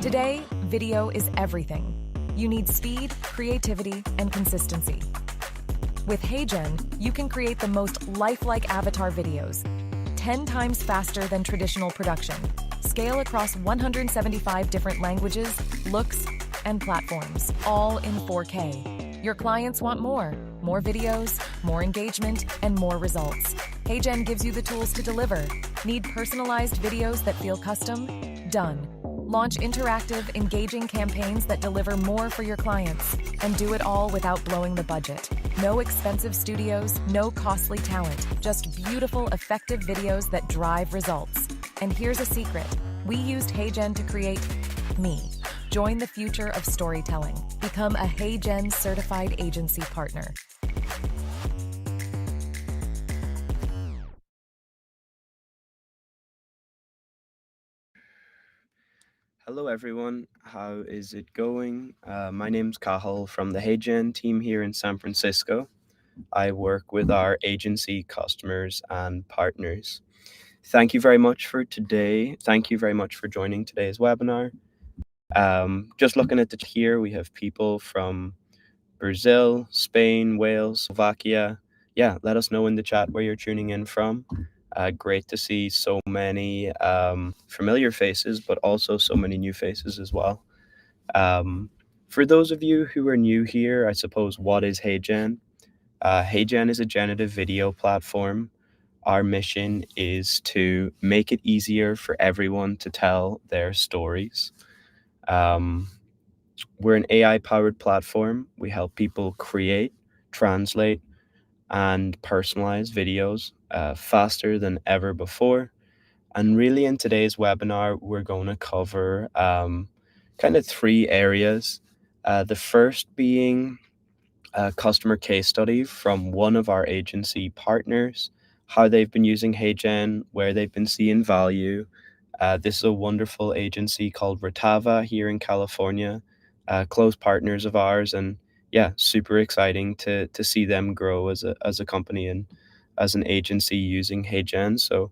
Today, video is everything. You need speed, creativity, and consistency. With HeyGen, you can create the most lifelike avatar videos, 10 times faster than traditional production, scale across 175 different languages, looks, and platforms, all in 4K. Your clients want more videos, more engagement, and more results. HeyGen gives you the tools to deliver. Need personalized videos that feel custom? Done. Launch interactive, engaging campaigns that deliver more for your clients, and do it all without blowing the budget. No expensive studios, no costly talent, just beautiful, effective videos that drive results. And here's a secret. We used HeyGen to create me. Join the future of storytelling. Become a HeyGen certified agency partner. Hello everyone, how is it going? My name's Cathal from the HeyGen team here in San Francisco. I work with our agency customers and partners. Thank you very much for today. Thank you very much for joining today's webinar. Just looking at here, we have people from Brazil, Spain, Wales, Slovakia. Yeah, let us know in the chat where you're tuning in from. Great to see so many familiar faces, but also so many new faces as well. For those of you who are new here, I suppose, what is HeyGen? HeyGen is a generative video platform. Our mission is to make it easier for everyone to tell their stories. We're an AI-powered platform. We help people create, translate, and personalize videos faster than ever before. And really in today's webinar, we're going to cover kind of three areas. The first being a customer case study from one of our agency partners, how they've been using HeyGen, where they've been seeing value. This is a wonderful agency called Retava here in California, close partners of ours, and yeah, super exciting to see them grow as a company and as an agency using HeyGen. So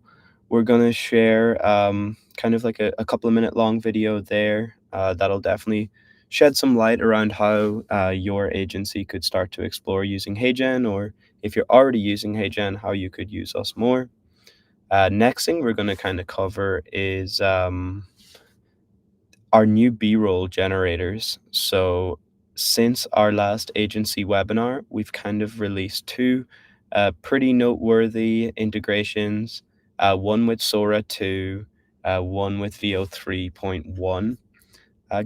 we're going to share kind of like a couple of minute long video there that'll definitely shed some light around how your agency could start to explore using HeyGen, or if you're already using HeyGen, how you could use us more. Next thing we're going to kind of cover is our new B-roll generators. So since our last agency webinar, we've kind of released two pretty noteworthy integrations, one with Sora 2, one with VO 3.1.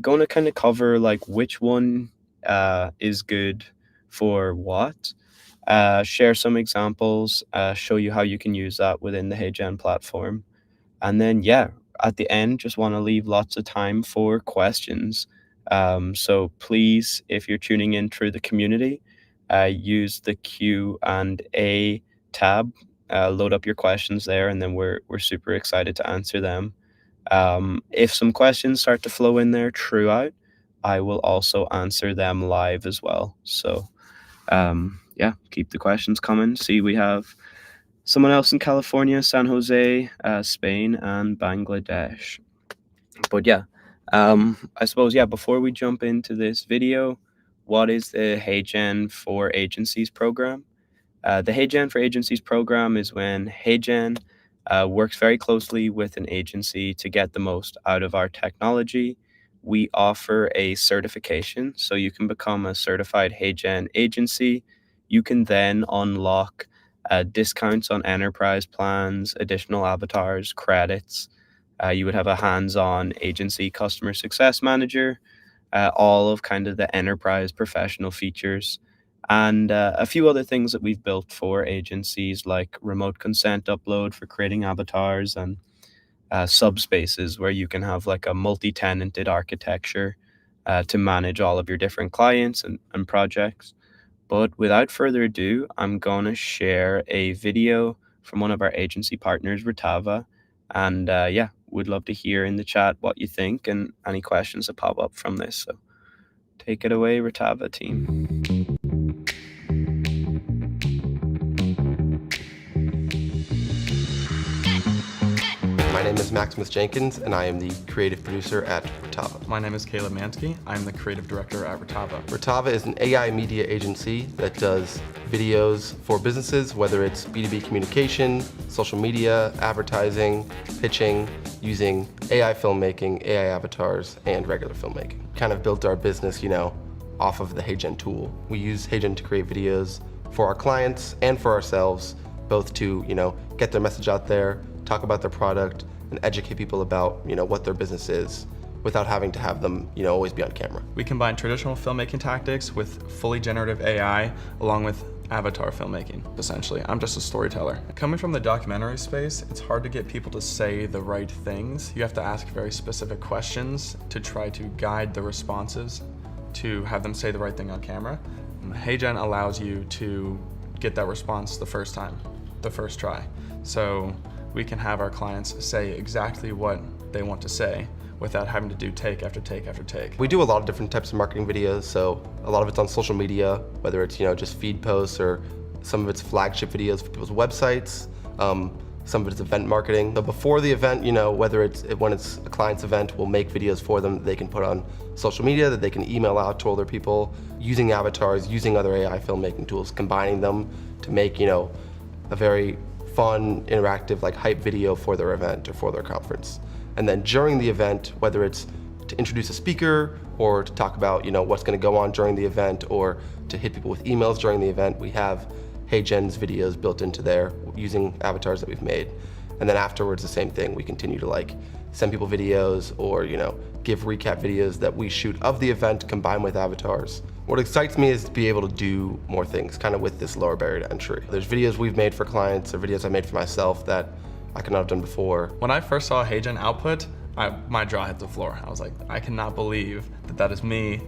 Going to kind of cover like which one is good for what, share some examples, show you how you can use that within the HeyGen platform. And then, yeah, at the end, just want to leave lots of time for questions. So please, if you're tuning in through the community, use the Q&A tab, load up your questions there, and then we're super excited to answer them. If some questions start to flow in there throughout, I will also answer them live as well. So yeah, keep the questions coming. See, we have someone else in California, San Jose, Spain, and Bangladesh. But yeah, I suppose, yeah, before we jump into this video, what is the HeyGen for Agencies program? The HeyGen for Agencies program is when HeyGen works very closely with an agency to get the most out of our technology. We offer a certification, so you can become a certified HeyGen agency. You can then unlock discounts on enterprise plans, additional avatars, credits. You would have a hands-on agency customer success manager, all of kind of the enterprise professional features, and a few other things that we've built for agencies, like remote consent upload for creating avatars, and subspaces where you can have like a multi-tenanted architecture to manage all of your different clients and projects. But without further ado, I'm going to share a video from one of our agency partners, Retava. And yeah, would love to hear in the chat what you think and any questions that pop up from this. So take it away, Retava team. My name is Maximus Jenkins, and I am the creative producer at Retava. My name is Caleb Mansky. I'm the creative director at Retava. Retava is an AI media agency that does videos for businesses, whether it's B2B communication, social media, advertising, pitching, using AI filmmaking, AI avatars, and regular filmmaking. Kind of built our business, off of the HeyGen tool. We use HeyGen to create videos for our clients and for ourselves, both to, get their message out there, talk about their product, and educate people about, what their business is without having to have them, always be on camera. We combine traditional filmmaking tactics with fully generative AI, along with avatar filmmaking, essentially. I'm just a storyteller. Coming from the documentary space, it's hard to get people to say the right things. You have to ask very specific questions to try to guide the responses to have them say the right thing on camera. HeyGen allows you to get that response the first time, the first try. So we can have our clients say exactly what they want to say without having to do take after take after take. We do a lot of different types of marketing videos, so a lot of it's on social media, whether it's just feed posts or some of it's flagship videos for people's websites, some of it's event marketing. So before the event, whether when it's a client's event, we'll make videos for them that they can put on social media, that they can email out to other people, using avatars, using other AI filmmaking tools, combining them to make a very fun, interactive, hype video for their event or for their conference. And then during the event, whether it's to introduce a speaker or to talk about what's going to go on during the event or to hit people with emails during the event, we have HeyGen's videos built into there using avatars that we've made. And then afterwards, the same thing. We continue to send people videos or give recap videos that we shoot of the event combined with avatars. What excites me is to be able to do more things, kind of with this lower barrier to entry. There's videos we've made for clients or videos I made for myself that I could not have done before. When I first saw HeyGen output, my jaw hit the floor. I was like, I cannot believe that is me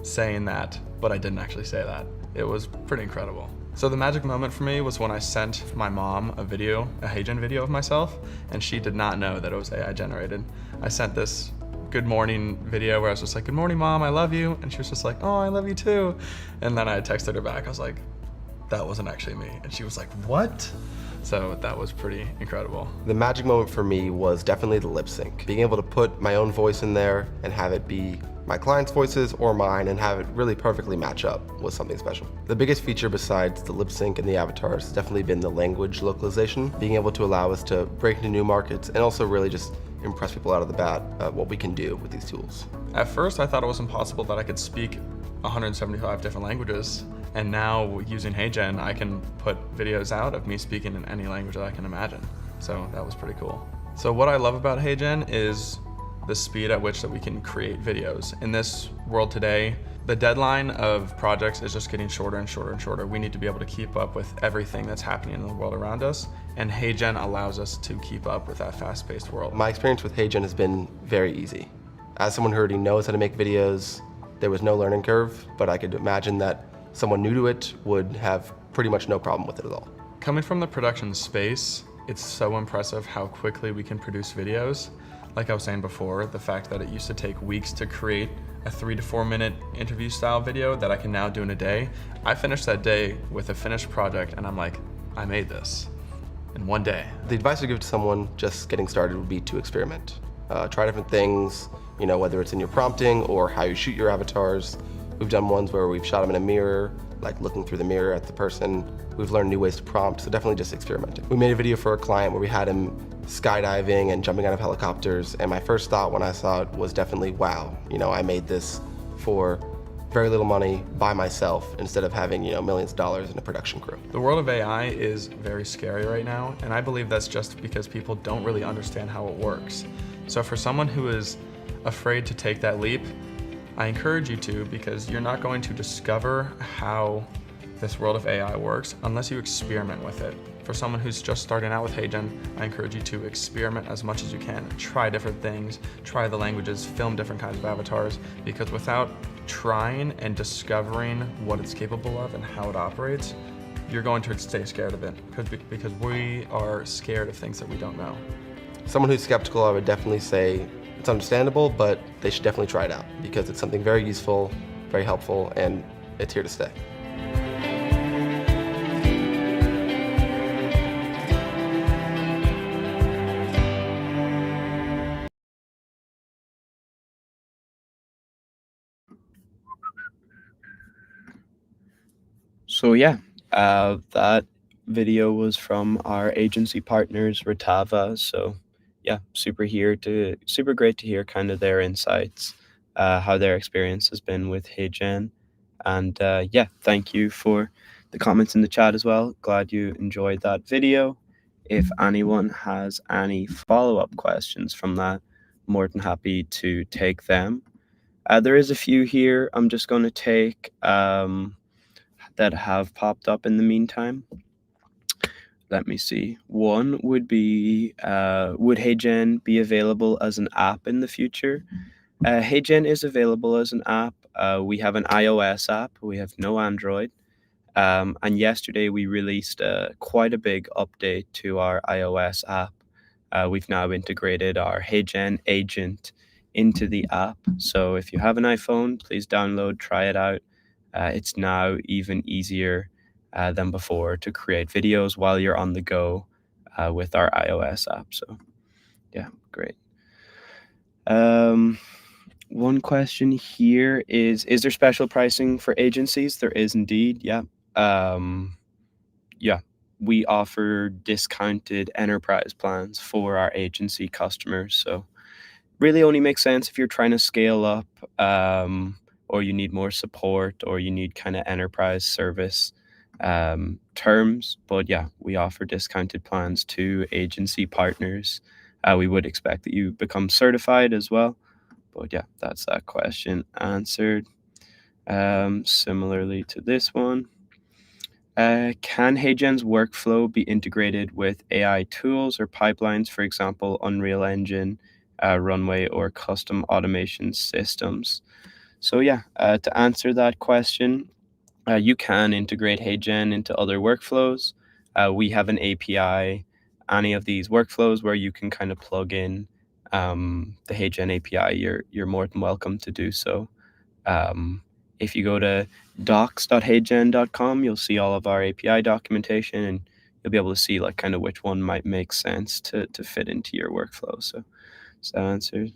saying that, but I didn't actually say that. It was pretty incredible. So the magic moment for me was when I sent my mom a HeyGen video of myself, and she did not know that it was AI generated. I sent this good morning video where I was just like, good morning, Mom, I love you. And she was just like, oh, I love you too. And then I texted her back. I was like, that wasn't actually me. And she was like, what? So that was pretty incredible. The magic moment for me was definitely the lip sync. Being able to put my own voice in there and have it be my clients' voices or mine and have it really perfectly match up was something special. The biggest feature besides the lip sync and the avatars has definitely been the language localization, being able to allow us to break into new markets and also really just impress people out of the bat what we can do with these tools. At first, I thought it was impossible that I could speak 175 different languages. And now using HeyGen, I can put videos out of me speaking in any language that I can imagine. So that was pretty cool. So what I love about HeyGen is the speed at which that we can create videos. In this world today, the deadline of projects is just getting shorter and shorter and shorter. We need to be able to keep up with everything that's happening in the world around us, and HeyGen allows us to keep up with that fast-paced world. My experience with HeyGen has been very easy. As someone who already knows how to make videos, there was no learning curve, but I could imagine that someone new to it would have pretty much no problem with it at all. Coming from the production space, it's so impressive how quickly we can produce videos. Like I was saying before, the fact that it used to take weeks to create a 3 to 4 minute interview style video that I can now do in a day. I finished that day with a finished project and I'm like, I made this in one day. The advice I give to someone just getting started would be to experiment. Try different things, whether it's in your prompting or how you shoot your avatars. We've done ones where we've shot them in a mirror, like looking through the mirror at the person. We've learned new ways to prompt, so definitely just experimenting. We made a video for a client where we had him skydiving and jumping out of helicopters, and my first thought when I saw it was definitely, wow, I made this for very little money by myself instead of having, millions of dollars in a production crew. The world of AI is very scary right now, and I believe that's just because people don't really understand how it works. So for someone who is afraid to take that leap, I encourage you to, because you're not going to discover how this world of AI works unless you experiment with it. For someone who's just starting out with HeyGen, I encourage you to experiment as much as you can. Try different things, try the languages, film different kinds of avatars, because without trying and discovering what it's capable of and how it operates, you're going to stay scared of it, because we are scared of things that we don't know. Someone who's skeptical, I would definitely say it's understandable, but they should definitely try it out because it's something very useful, very helpful, and it's here to stay. So yeah, that video was from our agency partners, Retava. So yeah, super great to hear kind of their insights, how their experience has been with HeyGen. And yeah, thank you for the comments in the chat as well. Glad you enjoyed that video. If anyone has any follow-up questions from that, more than happy to take them. There is a few here I'm just going to take that have popped up in the meantime. Let me see. One would be, would HeyGen be available as an app in the future? HeyGen is available as an app. We have an iOS app. We have no Android. And yesterday we released quite a big update to our iOS app. We've now integrated our HeyGen agent into the app. So if you have an iPhone, please download, try it out. It's now even easier than before to create videos while you're on the go with our iOS app. So yeah, great. One question here is there special pricing for agencies? There is indeed, yeah. Yeah, we offer discounted enterprise plans for our agency customers. So really only makes sense if you're trying to scale up, or you need more support, or you need kind of enterprise service terms. But yeah, we offer discounted plans to agency partners. We would expect that you become certified as well. But yeah, that's that question answered. Similarly to this one, can HeyGen's workflow be integrated with AI tools or pipelines, for example, Unreal Engine, Runway, or custom automation systems? So yeah, to answer that question, you can integrate HeyGen into other workflows. We have an API, any of these workflows where you can kind of plug in the HeyGen API, you're more than welcome to do so. If you go to docs.heygen.com, you'll see all of our API documentation, and you'll be able to see like kind of which one might make sense to fit into your workflow. So that answers.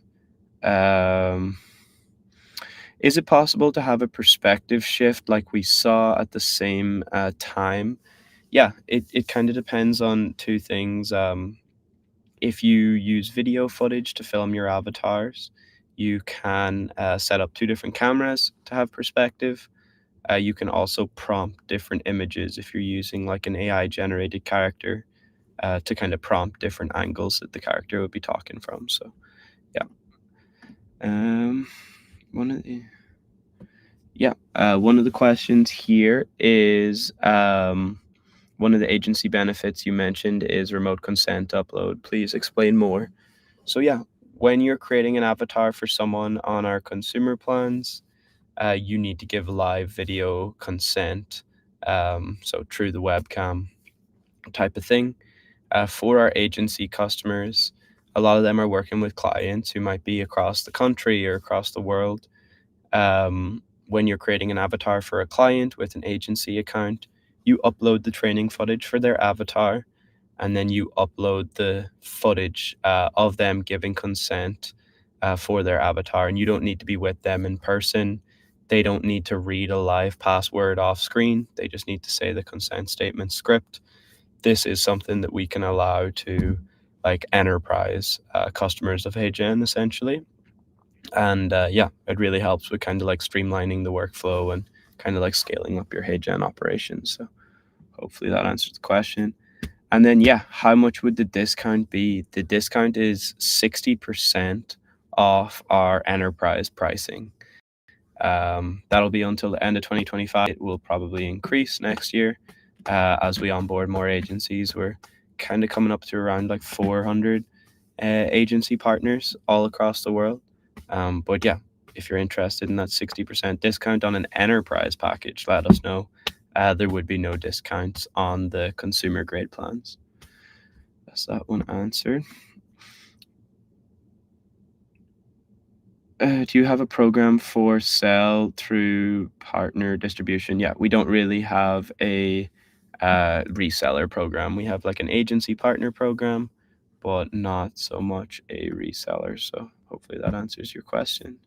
Is it possible to have a perspective shift like we saw at the same time? Yeah, it kind of depends on two things. If you use video footage to film your avatars, you can set up two different cameras to have perspective. You can also prompt different images if you're using like an AI generated character to kind of prompt different angles that the character would be talking from. So yeah. One of the questions here is one of the agency benefits you mentioned is remote consent upload. Please explain more. So yeah, when you're creating an avatar for someone on our consumer plans, you need to give live video consent, so through the webcam type of thing. For our agency customers, a lot of them are working with clients who might be across the country or across the world. When you're creating an avatar for a client with an agency account, you upload the training footage for their avatar, and then you upload the footage of them giving consent for their avatar. And you don't need to be with them in person. They don't need to read a live password off screen. They just need to say the consent statement script. This is something that we can allow to like enterprise customers of HeyGen essentially. And yeah, it really helps with kind of like streamlining the workflow and kind of like scaling up your HeyGen operations. So hopefully that answers the question. And then, yeah, how much would the discount be? The discount is 60% off our enterprise pricing. That'll be until the end of 2025. It will probably increase next year as we onboard more agencies. We're kind of coming up to around like 400 agency partners all across the world. But yeah, if you're interested in that 60% discount on an enterprise package, let us know. There would be no discounts on the consumer grade plans. That's that one answered. Do you have a program for sell through partner distribution? Yeah, we don't really have a reseller program. We have like an agency partner program, but not so much a reseller. So hopefully that answers your question.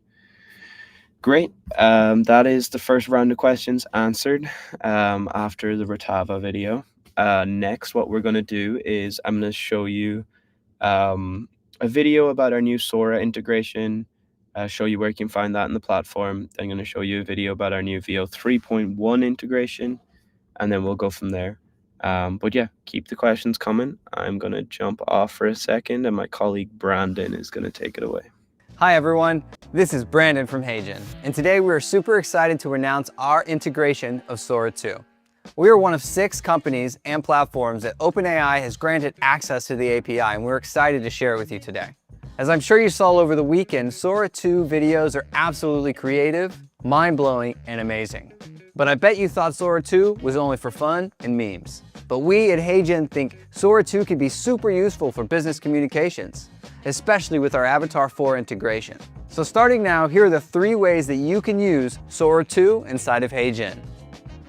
Great. That is the first round of questions answered after the Retava video. Next, what we're going to do is I'm going to show you a video about our new Sora integration, show you where you can find that in the platform. Then I'm going to show you a video about our new VO 3.1 integration, and then we'll go from there. But yeah, keep the questions coming. I'm going to jump off for a second, and my colleague Brandon is going to take it away. Hi everyone, this is Brandon from HeyGen, and today we are super excited to announce our integration of Sora 2. We are one of 6 companies and platforms that OpenAI has granted access to the API, and we're excited to share it with you today. As I'm sure you saw over the weekend, Sora 2 videos are absolutely creative, mind-blowing, and amazing. But I bet you thought Sora 2 was only for fun and memes. But we at HeyGen think Sora 2 could be super useful for business communications, especially with our Avatar 4 integration. So starting now, here are the 3 ways that you can use Sora 2 inside of HeyGen.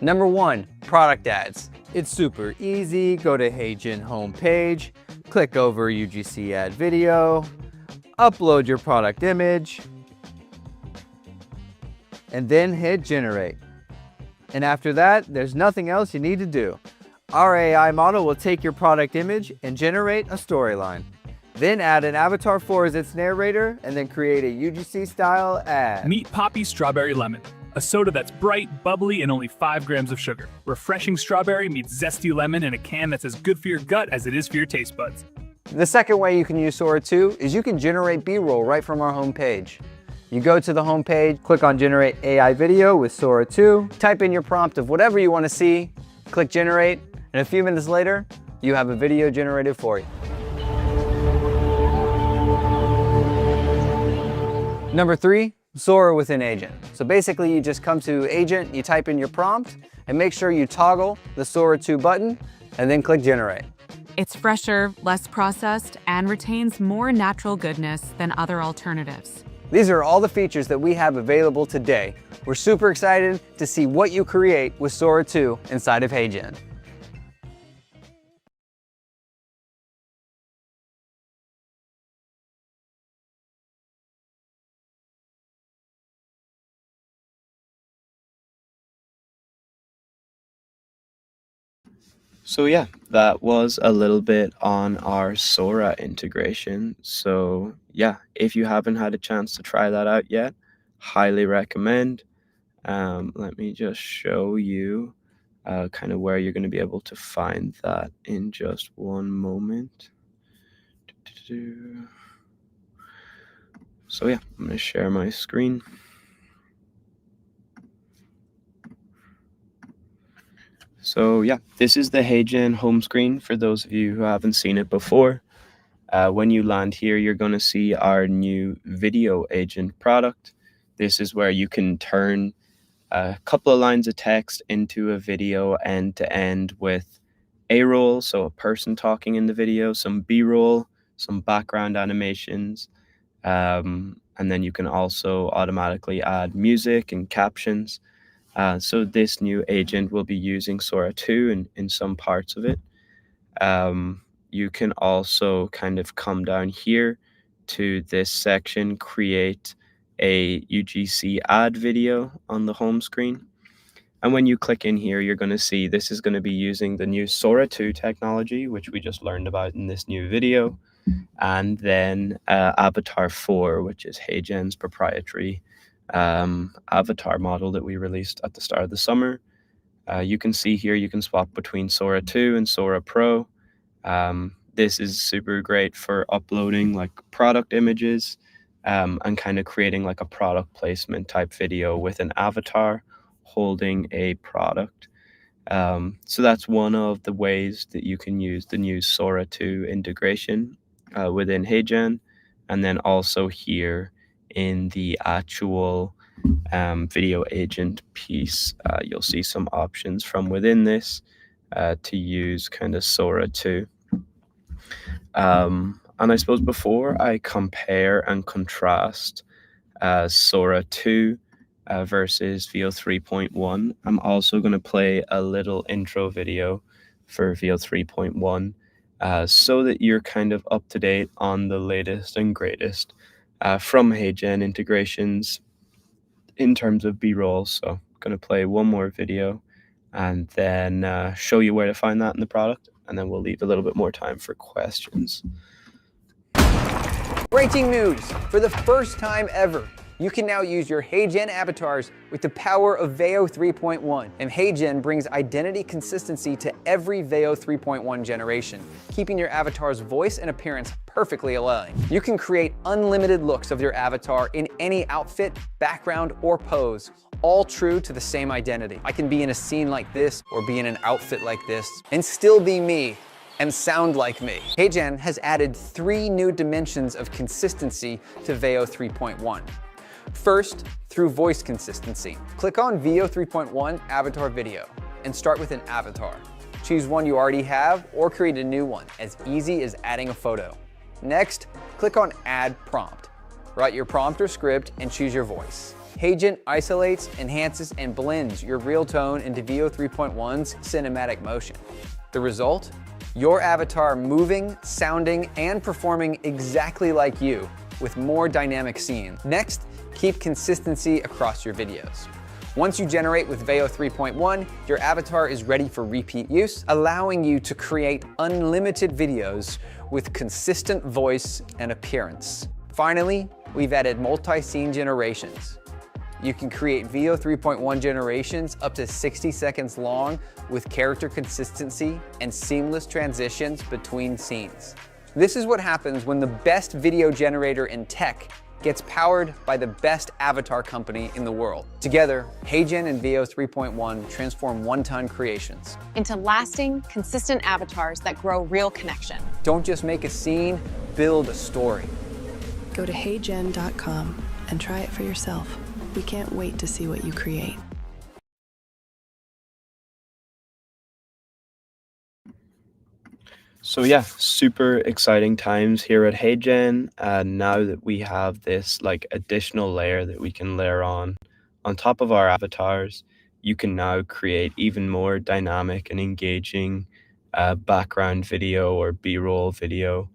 Number 1, product ads. It's super easy. Go to HeyGen homepage, click over UGC add video, upload your product image, and then hit generate. And after that, there's nothing else you need to do. Our AI model will take your product image and generate a storyline. Then add an Avatar 4 as its narrator, and then create a UGC style ad. Meet Poppy Strawberry Lemon, a soda that's bright, bubbly, and only 5 grams of sugar. Refreshing strawberry meets zesty lemon in a can that's as good for your gut as it is for your taste buds. The second way you can use Sora 2 is you can generate B-roll right from our homepage. You go to the homepage, click on Generate AI Video with Sora 2, type in your prompt of whatever you want to see, click Generate, and a few minutes later, you have a video generated for you. Number 3, Sora within Agent. So basically you just come to Agent, you type in your prompt, and make sure you toggle the Sora 2 button, and then click Generate. It's fresher, less processed, and retains more natural goodness than other alternatives. These are all the features that we have available today. We're super excited to see what you create with Sora 2 inside of HeyGen. So yeah, that was a little bit on our Sora integration. So yeah, if you haven't had a chance to try that out yet, highly recommend. Let me just show you kind of where you're going to be able to find that in just one moment. So yeah, I'm going to share my screen. So yeah, this is the HeyGen home screen for those of you who haven't seen it before. When you land here, you're going to see our new video agent product. This is where you can turn a couple of lines of text into a video end to end with A-roll, so a person talking in the video, some B-roll, some background animations, and then you can also automatically add music and captions. So this new agent will be using Sora 2 in some parts of it. You can also kind of come down here to this section, create a UGC ad video on the home screen. And when you click in here, you're going to see this is going to be using the new Sora 2 technology, which we just learned about in this new video. And then Avatar 4, which is HeyGen's proprietary avatar model that we released at the start of the summer. You can see here you can swap between Sora 2 and Sora Pro. This is super great for uploading like product images and kind of creating like a product placement type video with an avatar holding a product. So that's one of the ways that you can use the new Sora 2 integration within HeyGen. And then also here in the actual video agent piece, you'll see some options from within this to use kind of Sora 2. And I suppose before I compare and contrast Sora 2 versus VO 3.1, I'm also going to play a little intro video for VO 3.1 so that you're kind of up to date on the latest and greatest from HeyGen integrations in terms of B-roll. So I'm going to play one more video and then show you where to find that in the product. And then we'll leave a little bit more time for questions. Breaking news! For the first time ever, you can now use your HeyGen avatars with the power of Veo 3.1. And HeyGen brings identity consistency to every Veo 3.1 generation, keeping your avatar's voice and appearance perfectly aligned. You can create unlimited looks of your avatar in any outfit, background, or pose, all true to the same identity. I can be in a scene like this or be in an outfit like this and still be me and sound like me. HeyGen has added 3 new dimensions of consistency to Veo 3.1. First, through voice consistency. Click on Veo 3.1 Avatar Video and start with an avatar. Choose one you already have or create a new one, as easy as adding a photo. Next, click on Add Prompt. Write your prompt or script and choose your voice. HeyGen isolates, enhances, and blends your real tone into Veo 3.1's cinematic motion. The result? Your avatar moving, sounding, and performing exactly like you, with more dynamic scenes. Next, keep consistency across your videos. Once you generate with Veo 3.1, your avatar is ready for repeat use, allowing you to create unlimited videos with consistent voice and appearance. Finally, we've added multi-scene generations. You can create Veo 3.1 generations up to 60 seconds long with character consistency and seamless transitions between scenes. This is what happens when the best video generator in tech gets powered by the best avatar company in the world. Together, HeyGen and Veo 3.1 transform one-ton creations into lasting, consistent avatars that grow real connection. Don't just make a scene, build a story. Go to heygen.com and try it for yourself. We can't wait to see what you create. So yeah, super exciting times here at HeyGen. Now that we have this like additional layer that we can layer on top of our avatars, you can now create even more dynamic and engaging background video or B-roll video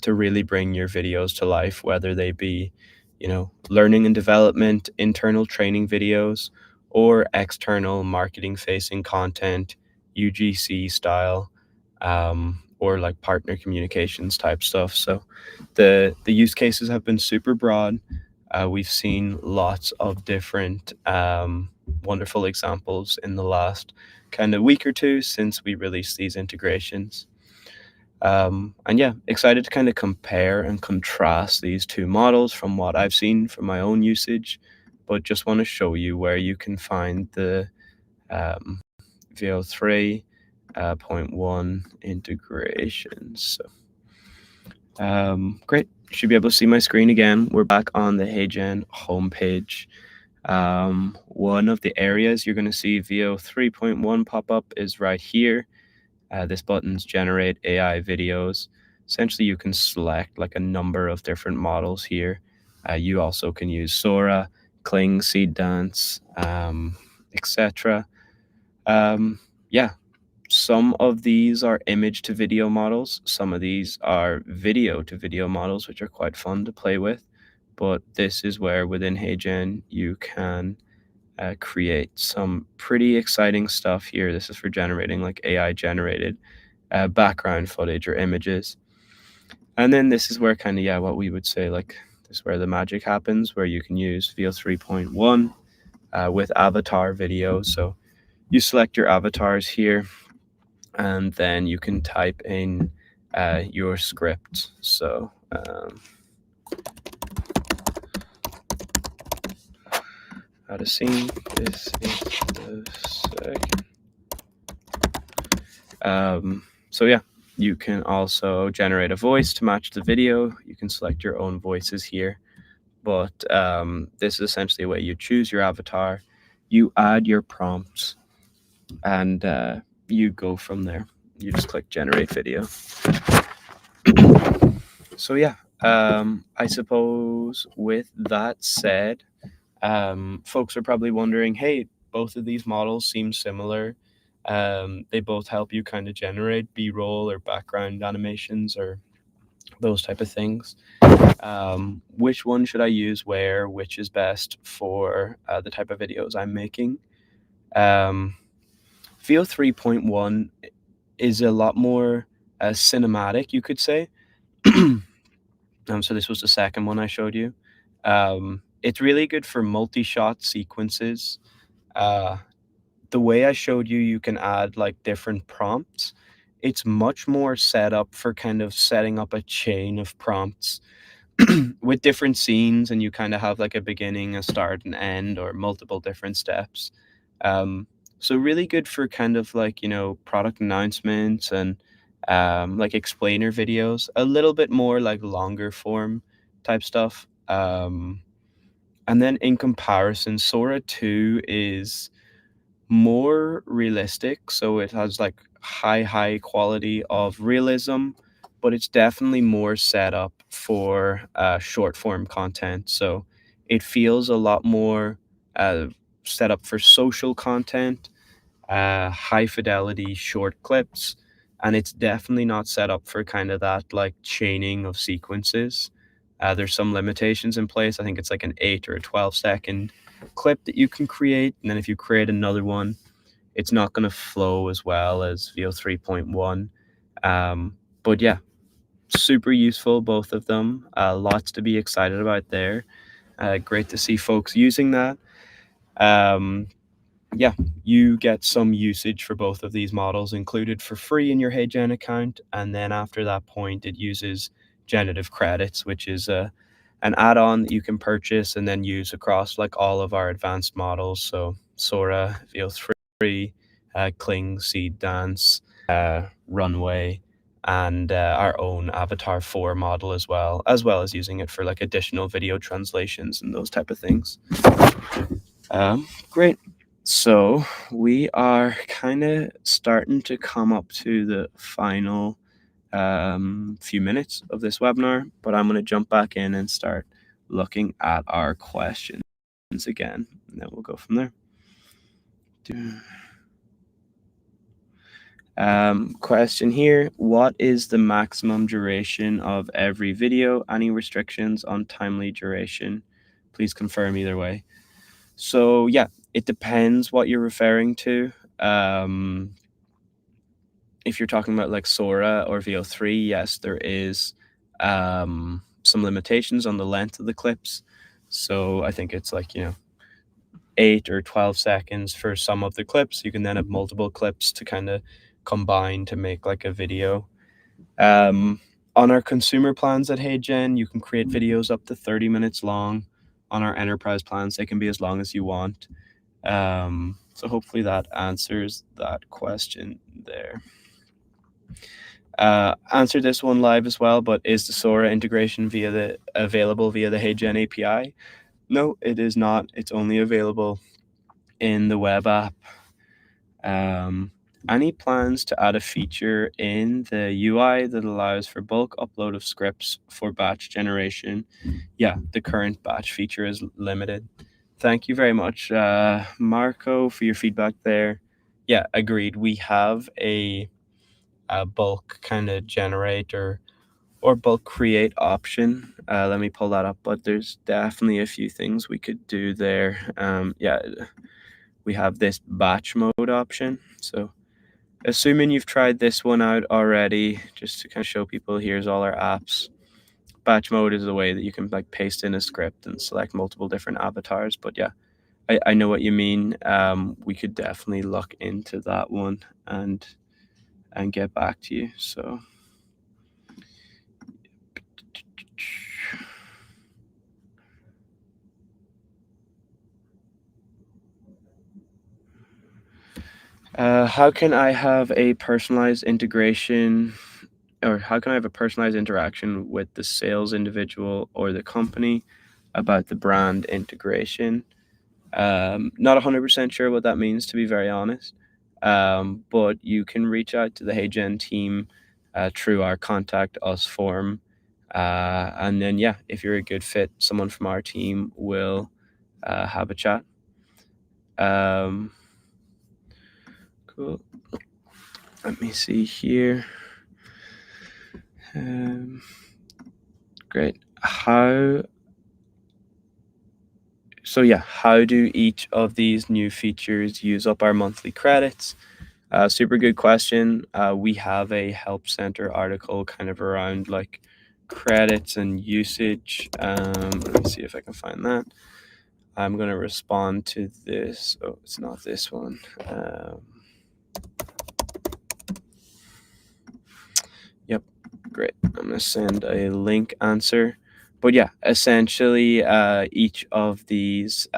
to really bring your videos to life, whether they be, you know, learning and development, internal training videos, or external marketing facing content, UGC style, or like partner communications type stuff. So the use cases have been super broad. We've seen lots of different wonderful examples in the last kind of week or two since we released these integrations. And yeah, excited to kind of compare and contrast these two models from what I've seen from my own usage, but just want to show you where you can find the Veo 3.1 integrations. So, great. Should be able to see my screen again. We're back on the HeyGen homepage. One of the areas you're going to see Veo 3.1 pop up is right here. This button's generate AI videos. Essentially, you can select like a number of different models here. You also can use Sora, Kling, Seed Dance, etc. Yeah, some of these are image to video models. Some of these are video to video models, which are quite fun to play with. But this is where within HeyGen you can create some pretty exciting stuff here. This is for generating like AI generated background footage or images. And then this is where kind of, yeah, what we would say, like this is where the magic happens, where you can use Veo 3.1 with avatar video. So you select your avatars here, and then you can type in your script. So how to scene, this is the second. So yeah, you can also generate a voice to match the video. You can select your own voices here, but this is essentially a way you choose your avatar, you add your prompts, and you go from there. You just click generate video. So yeah, I suppose with that said, folks are probably wondering, hey, both of these models seem similar. They both help you kind of generate B-roll or background animations or those type of things. Which one should I use where, which is best for the type of videos I'm making. VO 3.1 is a lot more cinematic, you could say. So this was the second one I showed you. It's really good for multi-shot sequences. The way I showed you, you can add like different prompts. It's much more set up for kind of setting up a chain of prompts with different scenes, and you kind of have like a beginning, a start, and end, or multiple different steps. So really good for kind of like, product announcements and like explainer videos, a little bit more like longer form type stuff. And then in comparison, Sora 2 is more realistic, so it has like high quality of realism, but it's definitely more set up for short form content. So it feels a lot more set up for social content, high fidelity short clips, and it's definitely not set up for kind of that like chaining of sequences. There's some limitations in place. I think it's like an 8 or a 12-second clip that you can create, and then if you create another one, it's not going to flow as well as VO 3.1. But yeah, super useful, both of them. Lots to be excited about there. Great to see folks using that. Yeah, you get some usage for both of these models included for free in your HeyGen account. And then after that point, it uses generative credits, which is an add-on that you can purchase and then use across like all of our advanced models. So Sora, VO3, Kling, Seed Dance, Runway, and our own Avatar 4 model as well as using it for like additional video translations and those type of things. Great. So we are kind of starting to come up to the final few minutes of this webinar, but I'm going to jump back in and start looking at our questions again, and then we'll go from there. Question here: what is the maximum duration of every video? Any restrictions on timely duration? Please confirm either way. So yeah, it depends what you're referring to. If you're talking about like Sora or VO3, yes, there is some limitations on the length of the clips. So I think it's like, 8 or 12 seconds for some of the clips. You can then have multiple clips to kind of combine to make like a video. On our consumer plans at HeyGen, you can create videos up to 30 minutes long. On our enterprise plans, they can be as long as you want. So hopefully that answers that question there. Answer this one live as well, but is the Sora integration available via the HeyGen API? No, it is not. It's only available in the web app. Any plans to add a feature in the UI that allows for bulk upload of scripts for batch generation? Yeah, the current batch feature is limited. Thank you very much, Marco, for your feedback there. Yeah, agreed. We have a bulk kind of generate or bulk create option. Let me pull that up, but there's definitely a few things we could do there. Yeah, we have this batch mode option. So assuming you've tried this one out already, just to kind of show people, here's all our apps. Batch mode is the way that you can like paste in a script and select multiple different avatars. But yeah, I know what you mean. We could definitely look into that one and get back to you. So how can I have a personalized integration, or how can I have a personalized interaction with the sales individual or the company about the brand integration? Not 100% sure what that means, to be very honest. But you can reach out to the HeyGen team through our contact us form. And then, yeah, if you're a good fit, someone from our team will have a chat. Cool. Let me see here. Great. How do each of these new features use up our monthly credits? Super good question. We have a help center article kind of around like credits and usage. Let me see if I can find that. I'm going to respond to this. Oh, it's not this one. Yep, great. I'm going to send a link answer. But yeah, essentially, each of these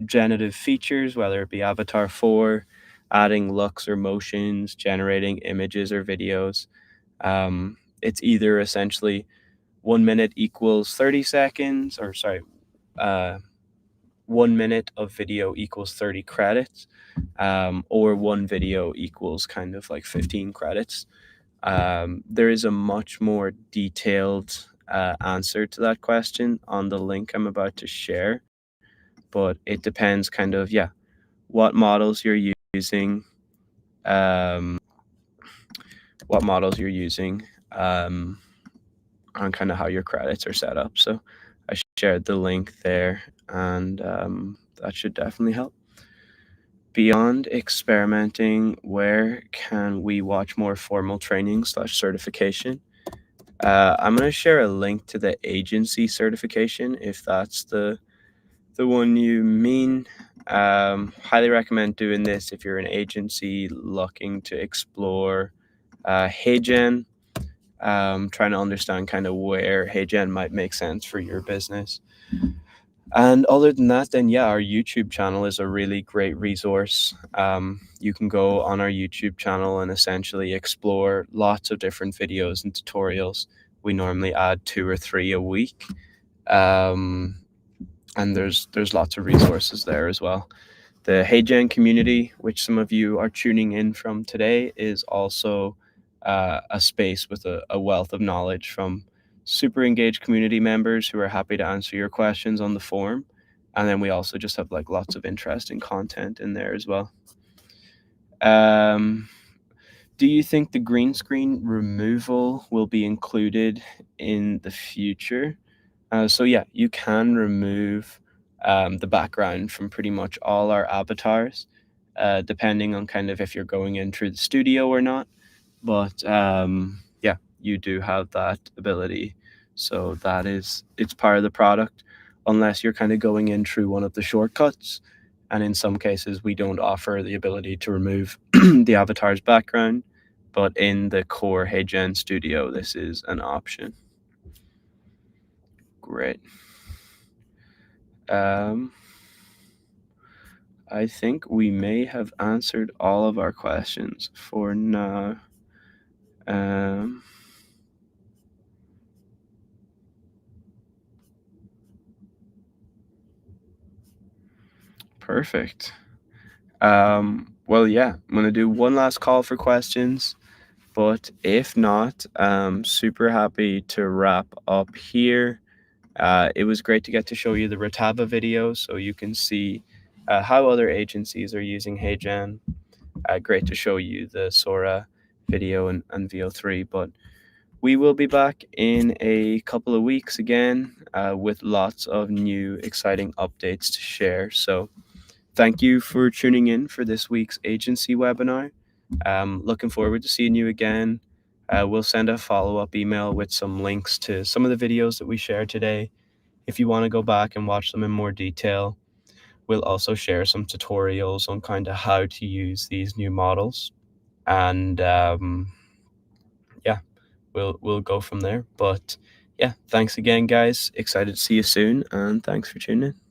generative features, whether it be Avatar 4, adding looks or motions, generating images or videos, it's either essentially 1 minute equals 30 seconds, or sorry, 1 minute of video equals 30 credits, or one video equals kind of like 15 credits. There is a much more detailed answer to that question on the link I'm about to share, but it depends kind of, what models you're using, and kind of how your credits are set up. So I shared the link there, and that should definitely help. Beyond experimenting, where can we watch more formal training / certification? I'm going to share a link to the agency certification if that's the one you mean. Highly recommend doing this if you're an agency looking to explore HeyGen, trying to understand kind of where HeyGen might make sense for your business. And other than that, then our YouTube channel is a really great resource. You can go on our YouTube channel and essentially explore lots of different videos and tutorials. We normally add 2 or 3 a week. And there's lots of resources there as well. The HeyGen community, which some of you are tuning in from today, is also a space with a wealth of knowledge from super engaged community members who are happy to answer your questions on the forum. And then we also just have like lots of interesting content in there as well. Do you think the green screen removal will be included in the future? So you can remove the background from pretty much all our avatars, depending on kind of if you're going in through the studio or not. But you do have that ability. So it's part of the product, unless you're kind of going in through one of the shortcuts. And in some cases, we don't offer the ability to remove the avatar's background. But in the core HeyGen Studio, this is an option. Great. I think we may have answered all of our questions for now. Perfect. I'm going to do one last call for questions, but if not, super happy to wrap up here. It was great to get to show you the Retava video so you can see how other agencies are using HeyGen. Great to show you the Sora video and VO3, but we will be back in a couple of weeks again with lots of new exciting updates to share. So thank you for tuning in for this week's agency webinar. Looking forward to seeing you again. We'll send a follow-up email with some links to some of the videos that we shared today. If you want to go back and watch them in more detail, we'll also share some tutorials on kind of how to use these new models. And we'll go from there. But thanks again, guys. Excited to see you soon, and thanks for tuning in.